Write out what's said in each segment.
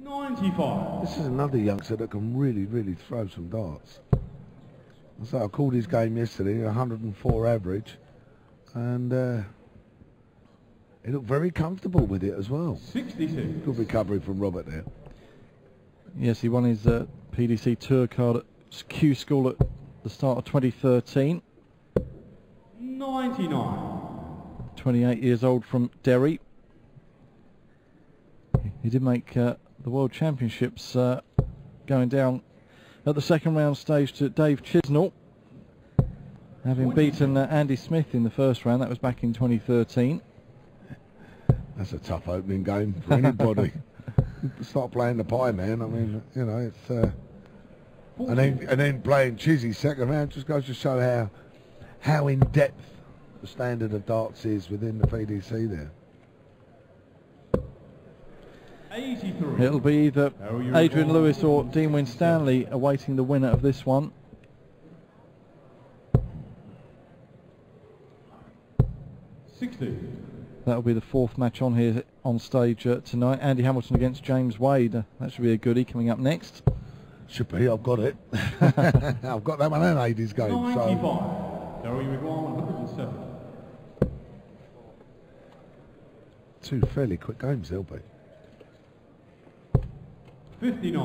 95. This is another youngster that can really throw some darts. So I called his game yesterday, 104 average, and he looked very comfortable with it as well. 66. Good recovery from Robert there. Yes, he won his PDC Tour card at Q School at the start of 2013. 99. 28 years old from Derry. He did make the World Championships going down at the second round stage to Dave Chisnall, having beaten Andy Smith in the first round. That was back in 2013. That's a tough opening game for anybody. Start playing the pie, man. I mean, you know, it's and then playing Chizzy second round just goes to show how in depth the standard of darts is within the PDC there. 83. It'll be either Adrian Lewis or Dean Winstanley awaiting the winner of this one. 60. That'll be the fourth match on here on stage tonight. Andy Hamilton against James Wade. That should be a goodie coming up next. Should be. I've got it. I've got that one and Ady's game. 95. So. Daryl Gurney, 107. Two fairly quick games they'll be. 59.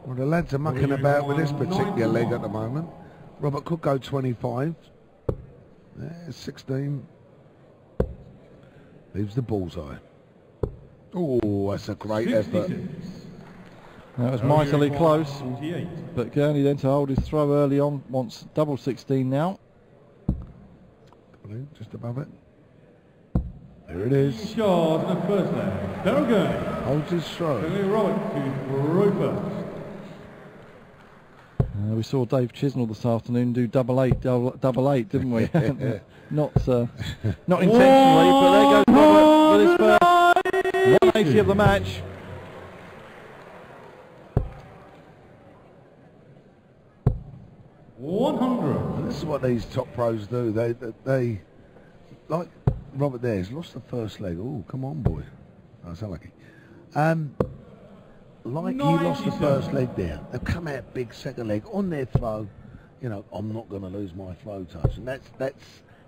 Well, the lads are mucking about with this particular leg at the moment. Robert could go 25. There's 16. Leaves the bullseye. Oh, that's a great 66. effort. That was mightily close, 48. but Gurney then to hold his throw early on, wants double 16 now. Just above it. There it is. Shot in the first leg. Daryl Gurney. Holds his throw. Robert to throw first. We saw Dave Chisnell this afternoon do double eight, didn't we? not intentionally, but there goes Robert with his first 180 of the match. And this is what these top pros do. They like Robert there. He's lost the first leg. Oh, come on, boy. Oh, so lucky. Like he lost the first leg there. They'll come out big second leg on their throw. You know, I'm not going to lose my throw touch, and that's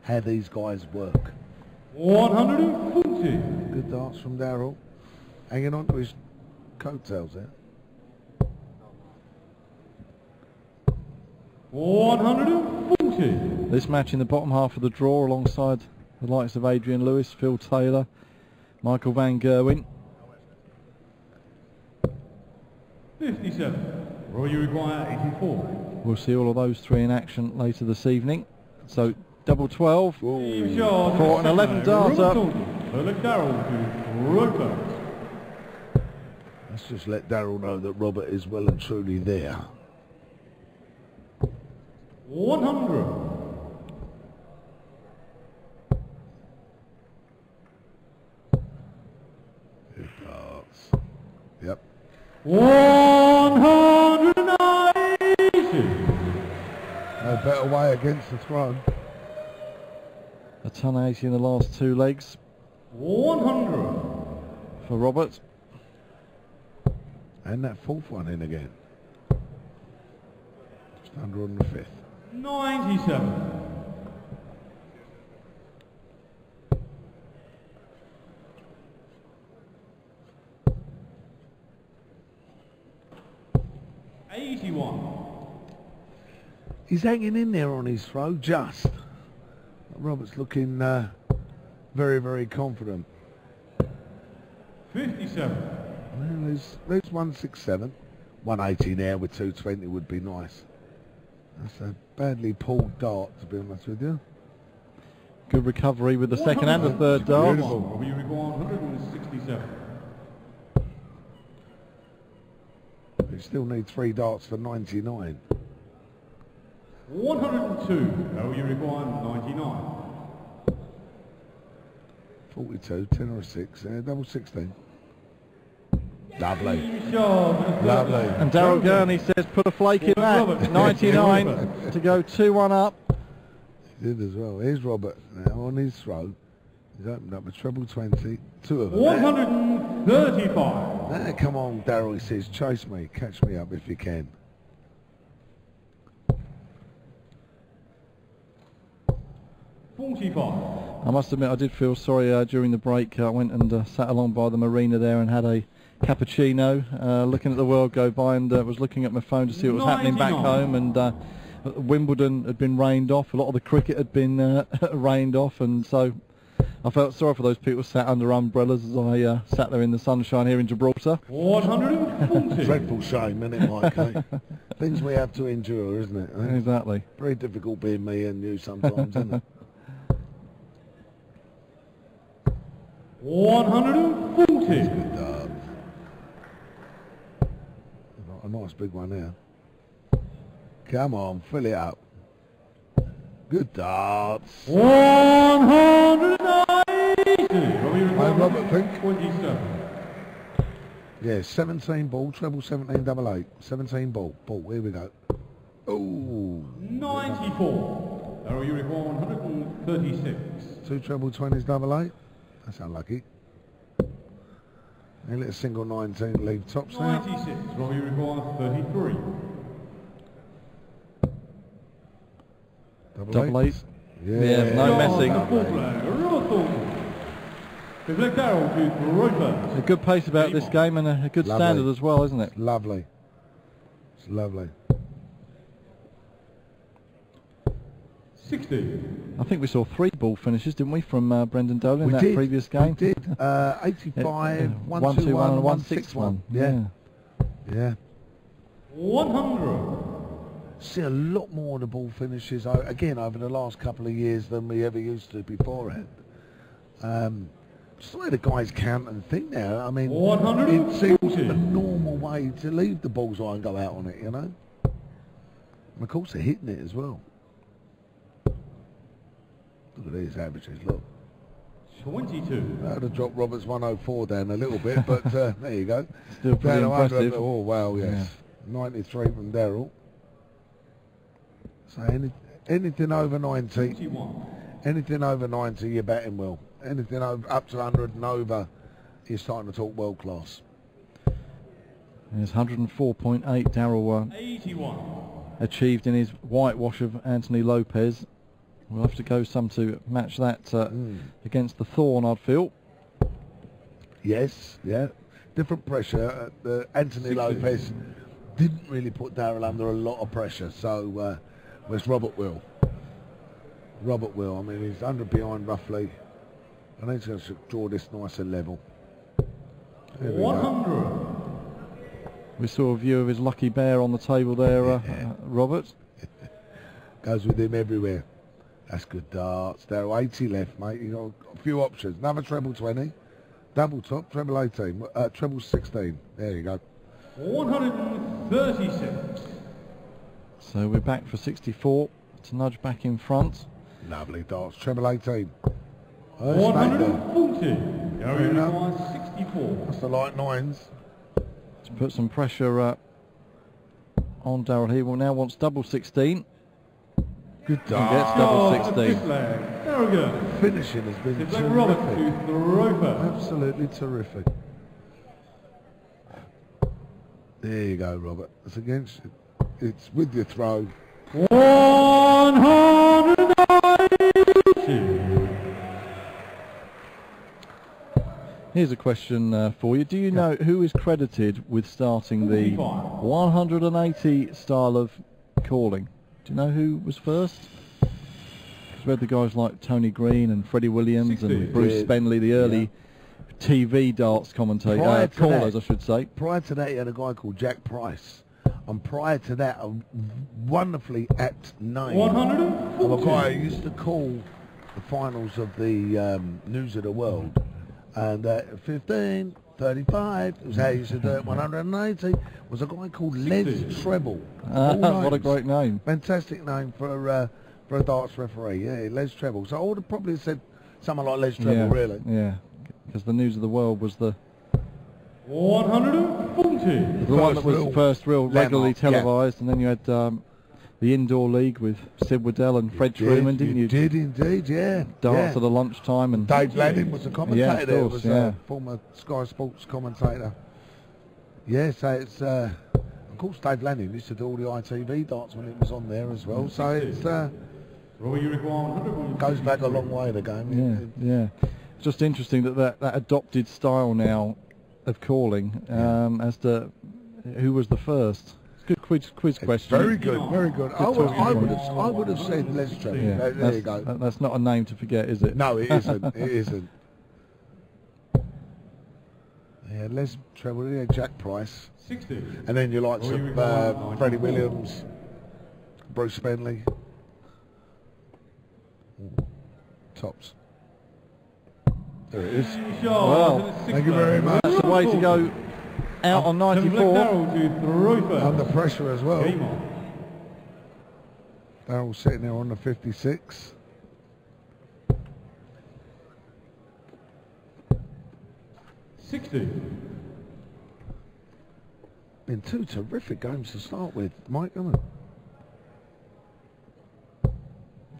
how these guys work. 140. Good darts from Daryl, hanging on to his coattails there. 140. This match in the bottom half of the draw alongside the likes of Adrian Lewis, Phil Taylor, Michael Van Gerwen. 57. Royal Uruguay 84. We'll see all of those three in action later this evening. So double 12 for an 11 darter. Let's just let Daryl know that Robert is well and truly there. 100. Good darts. Yep. 190. No better way against the throw. A ton 80 in the last two legs 100. for Robert. And that fourth one in again. Just under on the fifth. 97. He's hanging in there on his throw, just. Robert's looking very confident. 57. Well, there's 167. 180 now with 220 would be nice. That's a badly pulled dart, to be honest with you. Good recovery with the second and the third dart. Beautiful. We go 167. You still need 3 darts for 99. 102. Oh, you require 99. 42, 10 or a 6, double 16. Lovely. Lovely. And Daryl Gurney says put a flake in that. 99 to go 2-1 up. He did as well. Here's Robert now on his throw. He's opened up a treble 20. Two of them. 135. Now, come on, Daryl, he says, chase me, catch me up if you can. I must admit I did feel sorry during the break. I went and sat along by the marina there and had a cappuccino, looking at the world go by, and was looking at my phone to see what was happening back home. And Wimbledon had been rained off, a lot of the cricket had been rained off, and so I felt sorry for those people sat under umbrellas as I sat there in the sunshine here in Gibraltar. 140. Dreadful shame, isn't it, Mike? Eh? Things we have to endure, isn't it? Eh? Exactly. Very difficult being me and you sometimes, isn't it? 140. That's good darts. A nice big one there. Come on, fill it up. Good darts. 190. Robert, think. 27. Yeah, 17 ball, treble 17, double 8. 17 ball, here we go. Ooh. 94. Daryl, you require 136. 2 treble 20s, double 8. That's unlucky. A little single 19, leave tops now. 96. Robbie, you require 33. Double 8. Yeah, no messing. Thornton. Reflect Daryl to Gibraltar. A good pace about this game and a good Lovely. standard as well, isn't it? It's lovely. It's lovely. 60. I think we saw 3 ball finishes, didn't we, from Brendan Dolan in that did, previous game? We did. 85, 1-2-1 and 1-6-1. Yeah. Yeah. 100. See a lot more of the ball finishes, again, over the last couple of years than we ever used to beforehand. Just the way the guys count and think now, I mean, 140. it seems a normal way to leave the bullseye and go out on it, you know? And of course they're hitting it as well. Look at these averages, look. 22. That would have dropped Roberts 104 down a little bit, but there you go. Still pretty impressive. Oh, wow, yes. Yeah. 93 from Daryl. So anything over 90, 21. anything over 90, you're batting well. Anything over, up to 100 and over, you're starting to talk world class. There's 104.8 Daryl 81. achieved in his whitewash of Anthony Lopez. We'll have to go some to match that against the Thorn, I'd feel. Yes, yeah. Different pressure. Anthony Lopez didn't really put Daryl under a lot of pressure, so whereas Robert will. Robert will. I mean, he's 100 behind roughly. I think he's going to draw this nice and level. 100. We saw a view of his lucky bear on the table there, Robert. Goes with him everywhere. That's good darts. Daryl, 80 left, mate. You got a few options. Another treble 20, double top, treble 18, treble 16. There you go. 136. So we're back for 64 to nudge back in front. Lovely darts. Treble 18. 140. Daryl, 64. That's the light 9s. To put some pressure on Daryl, he now wants double 16. Good And gets double 16. Daryl Gurney. Finishing has been Robert terrific. to Gibraltar. Absolutely terrific. There you go, Robert. It's against you. It's with your throw. 190. Here's a question for you. Do you know who is credited with starting the 180 style of calling? Do you know who was first? Because we had the guys like Tony Green and Freddie Williams and Bruce Spenley, the early TV darts commentators, callers, I should say. Prior to that, you had a guy called Jack Price. And prior to that, a wonderfully apt name 140. of a guy who used to call the finals of the News of the World. And 15, 35, it was how you used to do it, 180, was a guy called Les Treble. What a great name. Fantastic name for a darts referee, yeah, Les Treble. So I would have probably said someone like Les Treble, really. Yeah, because the News of the World was the 140. one that was the first real regularly televised, and then you had the indoor league with Sid Waddell and Fred Truman, didn't you? You did indeed, yeah. Darts at the lunchtime. And Dave Lanning was the commentator. Yeah, of there. course, Was yeah. a former Sky Sports commentator. Yeah, so it's of course Dave Lanning used to do all the ITV darts when it was on there as well. So it's Roy, you require 100. goes back a long way, the game. Yeah. It's just interesting that adopted style now of calling as to who was the first. It's a good quiz question. Very good, very good. I would have said Les Treble. Yeah, There you go. That's not a name to forget, is it? No, it isn't. It isn't. Yeah, Les Treble, yeah, Jack Price. 60. And then you like some Freddie Williams, Bruce Spenley. Tops. There it is. Well, thank you very much. That's the way to go out on 94. Under pressure as well. Daryl sitting there on the 56. Been two terrific games to start with, Mike, haven't it?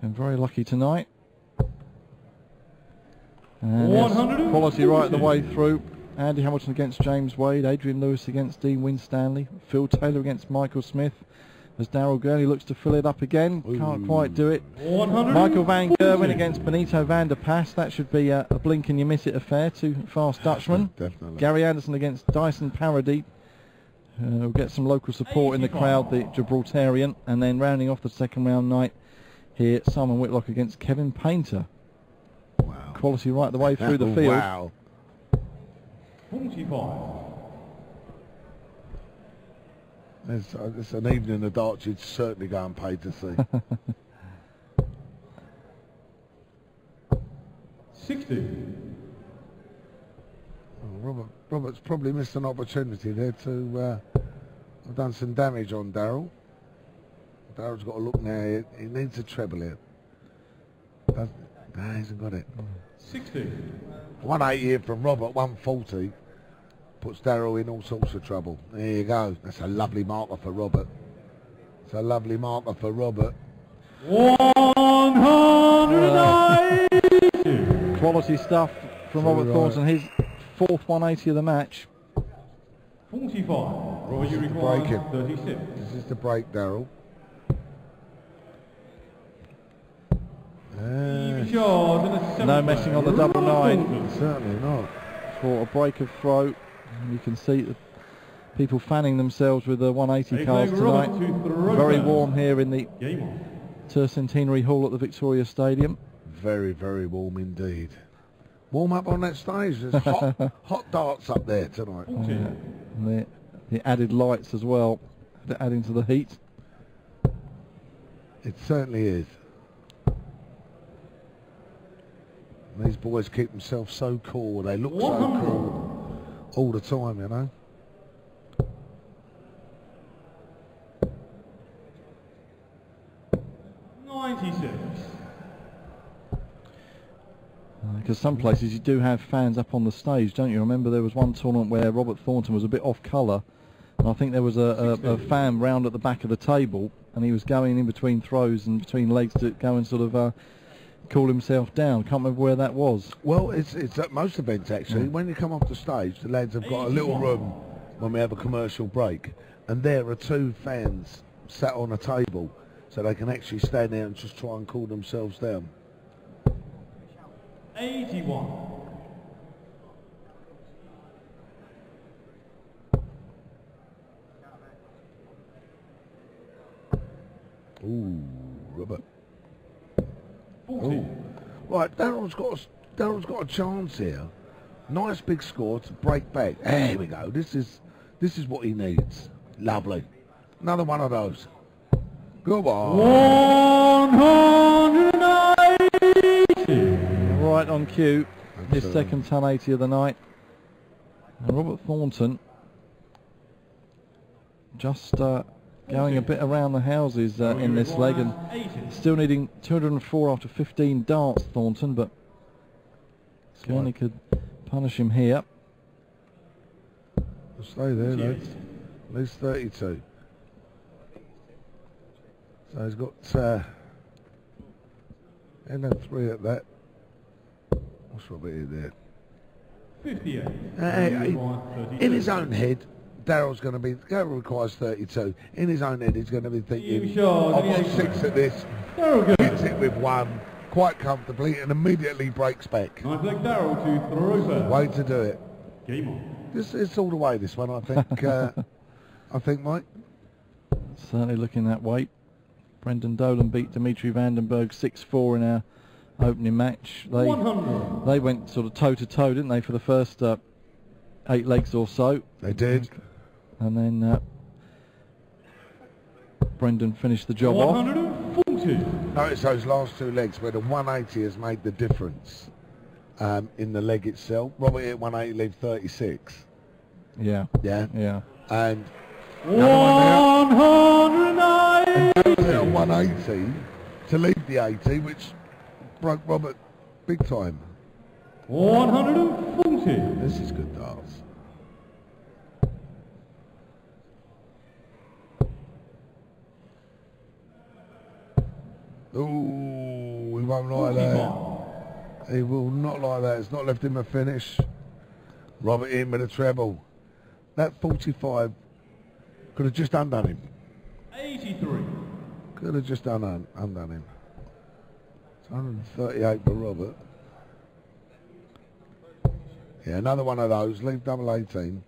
Been very lucky tonight. And yes, quality right the way through. Andy Hamilton against James Wade, Adrian Lewis against Dean Winstanley, Phil Taylor against Michael Smith, as Daryl Gurney looks to fill it up again. Can't quite do it. Michael Van Gerwen against Benito van der Pas. That should be a blink and you miss it affair. Two fast Dutchmen. Definitely. Gary Anderson against Dyson Parody. We'll get some local support in the crowd, the Gibraltarian. And then rounding off the second round night here, Simon Whitlock against Kevin Painter. Wow. Quality right the way through the field. Wow. 45. It's an evening in the darts you'd certainly go and pay to see. 60. Robert's probably missed an opportunity there to have done some damage on Daryl. Daryl's got to look now. He needs a treble here. No, he hasn't got it. 60. 180 here from Robert, 140. Puts Daryl in all sorts of trouble. There you go. That's a lovely marker for Robert. It's a lovely marker for Robert. 180. Quality stuff from Robert Thornton. His fourth 180 of the match. 45. Roy, you require 36. This is the break, Daryl. No messing on the double nine. Certainly not. For a break of throw. And you can see the people fanning themselves with the 180 cards tonight. Very warm here in the Tercentenary Hall at the Victoria Stadium. Very, very warm indeed. Warm up on that stage. There's hot darts up there tonight. And the added lights as well, adding to the heat. It certainly is. And these boys keep themselves so cool. They look so cool all the time, you know. Because some places you do have fans up on the stage, don't you? Remember there was one tournament where Robert Thornton was a bit off colour, and I think there was a fan round at the back of the table, and he was going in between throws and between legs to go and sort of cool himself down. Can't remember where that was. Well, it's at most events actually. Yeah. When you come off the stage, the lads have got a little room when we have a commercial break, and there are two fans sat on a table, so they can actually stand there and just try and cool themselves down. 81. Ooh, Robert. 40. Ooh. Right, Daryl's got a chance here. Nice big score to break back. There we go. This is what he needs. Lovely. Another one of those. Go on. 180. Right on cue. His second 1080 of the night. And Robert Thornton just going a bit around the houses in this leg, and still needing 204 after 15 darts, Thornton, but Gurney could punish him here. Stay there, lads. At least 32. So he's got and then 3 at that. What's Robert here there? 58. In his own head, Daryl's going to be, Darryl requires 32. In his own head, he's going to be thinking, I've got 6 at this. Hits it with 1 quite comfortably and immediately breaks back. Nice leg Daryl to throw first. Way to do it. Game on. It's all the way, this one, I think. I think, Mike. Certainly looking that way. Brendan Dolan beat Dimitri Vandenberg 6-4 in our opening match. They went sort of toe-to-toe, didn't they, for the first 8 legs or so. They did. And then Brendan finished the job off. 140. Notice those last 2 legs where the 180 has made the difference in the leg itself. Robert hit 180, leave 36. Yeah. Yeah. Yeah. And 190. 180 to leave the 80, which broke Robert big time. 140. This is good darts. Ooh, he won't like that. He will not like that. It's not left him a finish. Robert in with a treble. That 45 could have just undone him. 83. Could have just undone him. It's 138 for Robert. Yeah, another one of those. Leave double 18.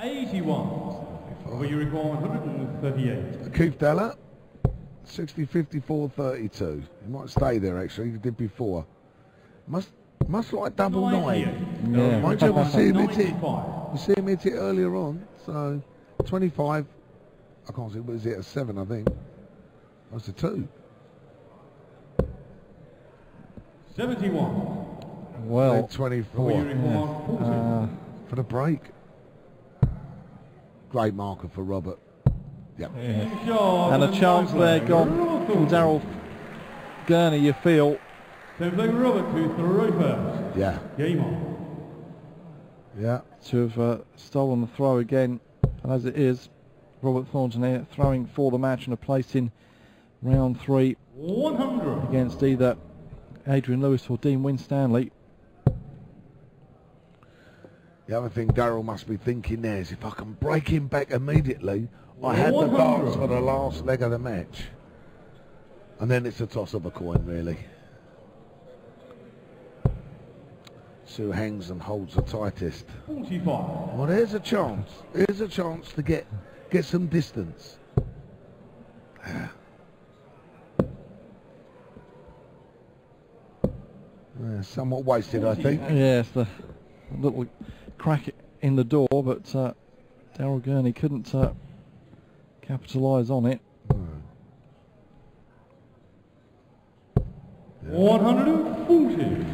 81. Well, you require 138. Keith Della, 60, 54, 32. He might stay there actually. He did before. Must like double 9. Yeah. Mind you, we see him hit it. 95. We see him hit it earlier on. So 25. I can't see. What is it? A 7, I think. That's a 2. 71. Well, 24 Well, you require 40. for the break. Great marker for Robert. Yep. and a chance there gone from Daryl Gurney, you feel. Same leg Robert to throw first. Yeah. Game on. Yeah. To have stolen the throw again. And as it is, Robert Thornton here throwing for the match and a place in round 3 100. against either Adrian Lewis or Dean Winstanley. The other thing Daryl must be thinking there is if I can break him back immediately, I had the darts for the last leg of the match. And then it's a toss of a coin, really. See who hangs and holds the tightest. 45. Well, there's a chance. Here's a chance to get some distance. Somewhat wasted, I think. Yes, the little crack in the door, but Daryl Gurney couldn't capitalise on it. 140.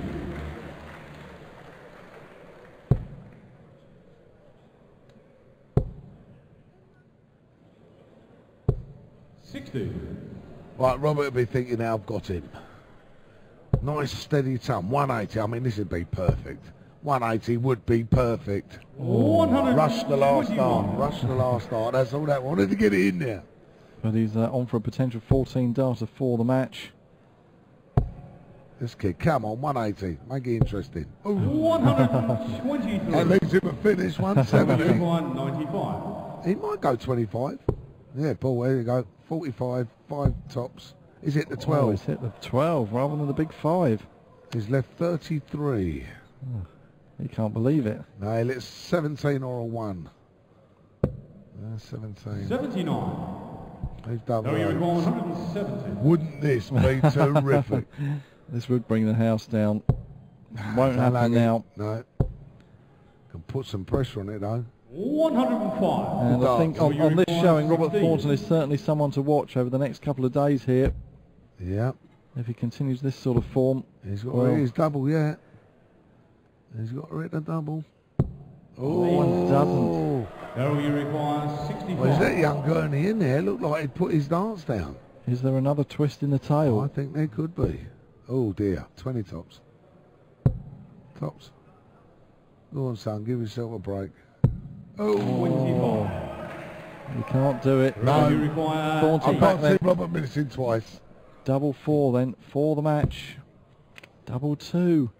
Right, Robert will be thinking, now I've got him. Nice steady thumb. 180. I mean, this would be perfect. 180 would be perfect. 100. Rush the last arm. Rush the last arm. That's all that wanted to get it in there. But he's on for a potential 14 darter for the match. This kid, come on, 180. Make it interesting. Ooh. 123. That leaves him a finish, 170. 95. He might go 25. Yeah, Paul, there you go. 45, 5 tops. He's hit the 12. Oh, he's hit the 12 rather than the big 5. He's left 33. He can't believe it. No, he lets 17 or a 1. 17. 79. He's done No, you well. require 170. Wouldn't this be terrific? This would bring the house down. Won't happen now. No. Can put some pressure on it though. 105. And I think So on you this require showing, Robert 16. Thornton is certainly someone to watch over the next couple of days here. Yeah. If he continues this sort of form. He's got Well. to hit his double, yeah. He's got to hit the double. Oh, it doesn't. Daryl, you require 65. Well, is that young Gurney in there? Looked like he'd put his darts down. Is there another twist in the tail? I think there could be. Oh dear, 20 tops. Tops. Go on, son, give yourself a break. Oh, 25. You can't do it. No. You require Thornton I back can't then. see Robert missing twice. Double 4 then for the match. Double 2.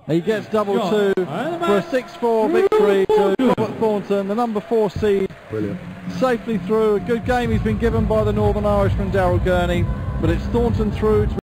He gets double 2 for a 6-4 victory to Robert Thornton, the number 4 seed. Brilliant. Safely through. A good game he's been given by the Northern Irishman Daryl Gurney, but it's Thornton through to